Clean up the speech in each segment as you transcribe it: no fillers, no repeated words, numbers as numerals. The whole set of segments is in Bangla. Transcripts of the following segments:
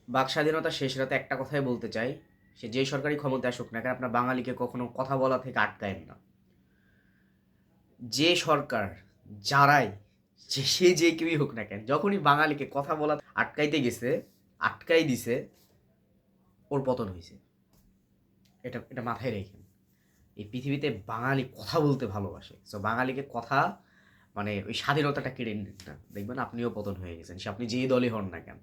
বাক স্বাধীনতা শেষ রাতে একটা কথাই বলতে চাই, সে যে সরকারি ক্ষমতায় আসুক না কেন, আপনার বাঙালিকে কখনো কথা বলা থেকে আটকায়েন না। যে সরকার, যারাই, সে যে কেউই হোক না কেন, যখনই বাঙালিকে কথা বলা আটকাইতে গেছে, আটকাই দিছে, ওর পতন হয়েছে। এটা এটা মাথায় রেখেন। এই পৃথিবীতে বাঙালি কথা বলতে ভালোবাসে, সো বাঙালিকে কথা মানে ওই স্বাধীনতাটা কেড়ে নিন না, দেখবেন আপনিও পতন হয়ে গেছেন। সে আপনি যে দলই হন না কেন,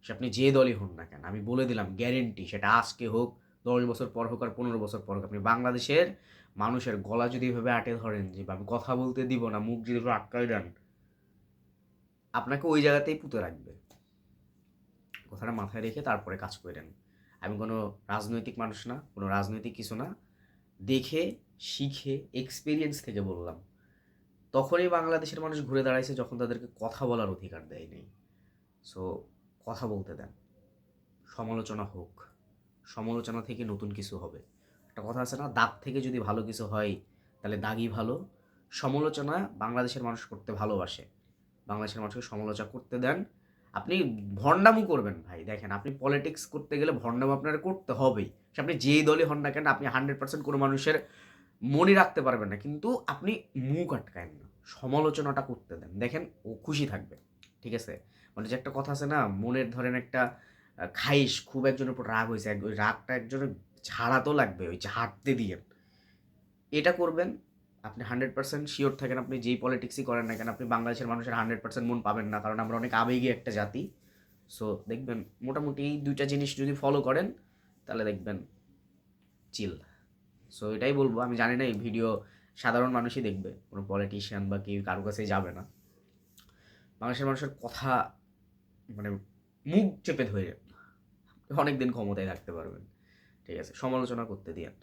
সে আপনি যে দলই হন না কেন, আমি বলে দিলাম গ্যারেন্টি, সেটা আজকে হোক, 10 বছর পর হোক, আর 15 বছর পর হোক, আপনি বাংলাদেশের মানুষের গলা যদি এভাবে আটে ধরেন যে আমি কথা বলতে দিব না, মুখ যদি এভাবে আটকাই দেন, আপনাকে ওই জায়গাতেই পুঁতে রাখবে। কথাটা মাথায় রেখে তারপরে কাজ করেন। আমি কোনো রাজনৈতিক মানুষ না, কোনো রাজনৈতিক কিছু না, দেখে শিখে এক্সপিরিয়েন্স থেকে বললাম। তখনই বাংলাদেশের মানুষ ঘুরে দাঁড়াইছে যখন তাদেরকে কথা বলার অধিকার দেয় নেই। সো কথা বলতে দেন, সমালোচনা হোক, সমালোচনা থেকে নতুন কিছু হবে। একটা কথা আছে না, দাগ থেকে যদি ভালো কিছু হয় তাহলে দাগই ভালো। সমালোচনা বাংলাদেশের মানুষ করতে ভালোবাসে, বাংলাদেশের মানুষকে সমালোচনা করতে দেন। আপনি ভণ্ডামু করবেন ভাই, দেখেন আপনি পলিটিক্স করতে গেলে ভণ্ডামু আপনার করতে হবেই। সে আপনি যেই দলই হন না কেন, আপনি 100% কোনো মানুষের মনে রাখতে পারবেন না, কিন্তু আপনি মুখ আটকায়েন না, সমালোচনাটা করতে দেন, দেখেন ও খুশি থাকবে। ঠিক আছে? মানে যে একটা কথা আছে না, মনের ধরেন একটা খাইশ, খুব একজনের উপর রাগ হয়েছে, ওই রাগটা একজনের ঝাড়া তো লাগবে, ওই ঝাড়তে দিয়ে এটা করবেন। আপনি 100% শিওর থাকেন, আপনি যেই পলিটিক্সই করেন না কেন, আপনি বাংলাদেশের মানুষের 100% মন পাবেন না, কারণ আমরা অনেক আবেগী একটা জাতি। সো দেখবেন মোটামুটি এই দুইটা জিনিস যদি ফলো করেন, তাহলে দেখবেন চিল। সো এটাই বলবো। আমি জানি না এই ভিডিও সাধারণ মানুষই দেখবে, কোনো পলিটিশিয়ান বা কেউ কারো কাছে যাবে না। বাংলাদেশের মানুষের কথা মানে মুখ চেপে ধরে অনেক দিন ক্ষমতায় থাকতে পারবেন। ঠিক আছে? সমালোচনা করতে দিয়েন।